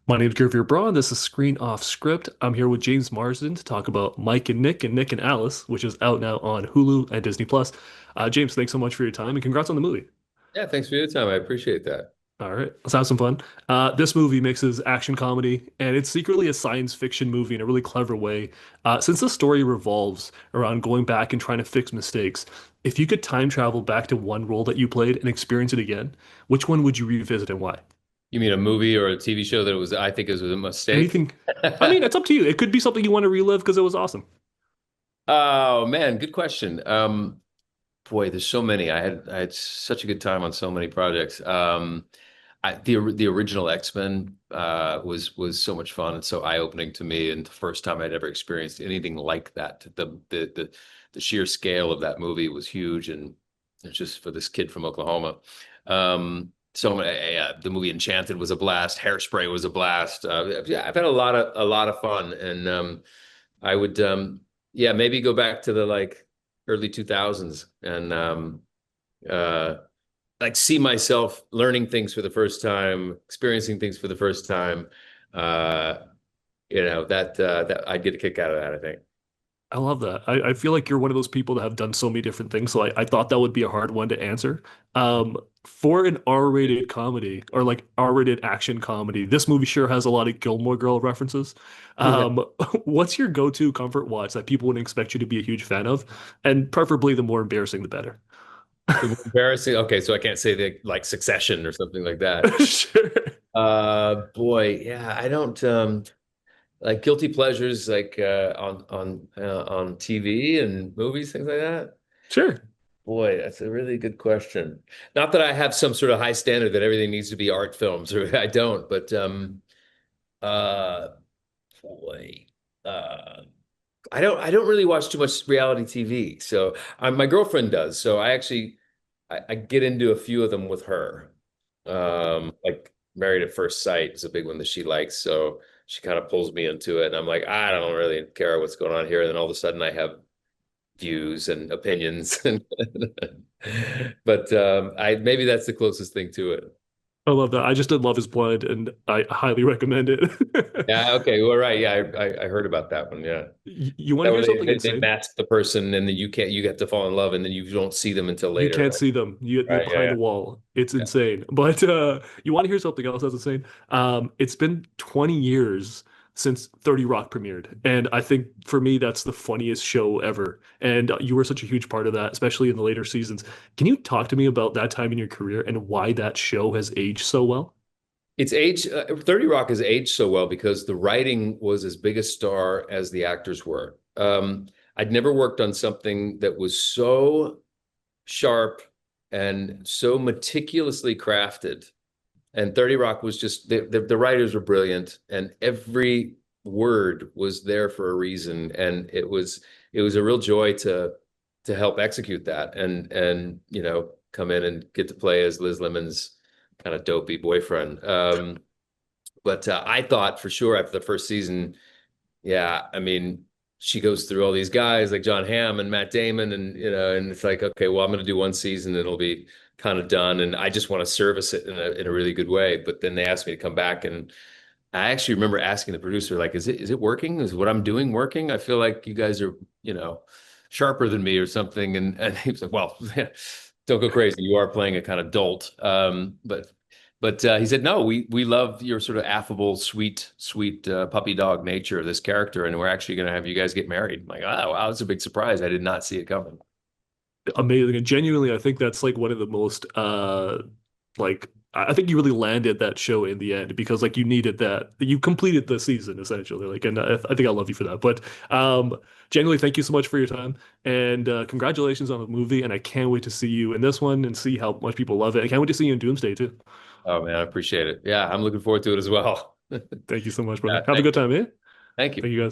My name is Gurveer Brah, and this is Screen Off Script. I'm here with James Marsden to talk about Mike and Nick and Alice, which is out now on Hulu and Disney Plus. James, thanks so much for your time and congrats on the movie. Yeah, thanks for your time. I appreciate that. All right, let's have some fun. This movie mixes action comedy, and it's secretly a science fiction movie in a really clever way. Since the story revolves around going back and trying to fix mistakes, if you could time travel back to one role that you played and experience it again, which one would you revisit and why? You mean a movie or a TV show that was, I think, it was a mistake? Anything? I mean, it's up to you. It could be something you want to relive because it was awesome. Oh man, good question. Boy, there's so many. I had such a good time on so many projects. The original X-Men was so much fun and so eye-opening to me, and the first time I'd ever experienced anything like that. The sheer scale of that movie was huge, and it's just for this kid from Oklahoma. The movie Enchanted was a blast. Hairspray was a blast. Yeah, I've had a lot of fun, and I would yeah, maybe go back to the like early 2000s and uh like see myself learning things for the first time, experiencing things for the first time. Uh, that I'd get a kick out of that, I think. I love that. I feel like you're one of those people that have done so many different things. So I thought that would be a hard one to answer. For an R-rated comedy or like R-rated action comedy, this movie sure has a lot of Gilmore Girl references. Um, what's your go-to comfort watch that people wouldn't expect you to be a huge fan of? And preferably the more embarrassing, the better. The more embarrassing. Okay, so I can't say the like Succession or something like that. Sure. Boy, yeah, I don't like guilty pleasures like on TV and movies, things like that. Sure. Boy, that's a really good question. Not that I have some sort of high standard that everything needs to be art films, or I don't, but uh boy. Uh I don't really watch too much reality TV. So my girlfriend does. So I get into a few of them with her. Like Married at First Sight is a big one that she likes. So she kind of pulls me into it, and I'm like, I don't really care what's going on here. And then all of a sudden, I have views and opinions, but I maybe that's the closest thing to it. I love that. I just did Love is Blind and I highly recommend it. Yeah. Okay. Well, right. Yeah, I heard about that one. Yeah. You want to That hear way something they insane? mask the person, and then you get to fall in love, and then you don't see them until You later. can't see them. They're Right. Yeah. behind Yeah. a wall. It's Yeah. insane. But you want to hear something else that's insane? It's been 20 years since 30 Rock premiered, and I think for me that's the funniest show ever. And you were such a huge part of that, especially in the later seasons. Can you talk to me about that time in your career and why that show has aged so well? It's aged, 30 Rock has aged so well because the writing was as big a star as the actors were. I'd never worked on something that was so sharp and so meticulously crafted. And 30 Rock was just the writers were brilliant, and every word was there for a reason. And it was a real joy to help execute that and come in and get to play as Liz Lemon's kind of dopey boyfriend. But I thought for sure after the first season, yeah, I mean, she goes through all these guys like John Hamm and Matt Damon, and and it's like, okay, well, I'm going to do one season, and it'll be kind of done, and I just want to service it in a really good way. But then they asked me to come back, and I actually remember asking the producer, like, is it working? Is what I'm doing working? I feel like you guys are, sharper than me or something. And he was like, well, don't go crazy. You are playing a kind of dolt. But he said, no, we love your sort of affable, sweet puppy dog nature of this character, and we're actually going to have you guys get married. I'm like, oh, wow, it's a big surprise. I did not see it coming. Amazing. And genuinely, I think that's like one of the most like I think you really landed that show in the end because like you needed that. You completed the season essentially. Like, and I think I love you for that. But genuinely, thank you so much for your time and congratulations on the movie. And I can't wait to see you in this one and see how much people love it. I can't wait to see you in Doomsday too. Oh man, I appreciate it. Yeah, I'm looking forward to it as well. Thank you so much, brother. Have a Thank good you. time, eh? Thank you. Thank you guys.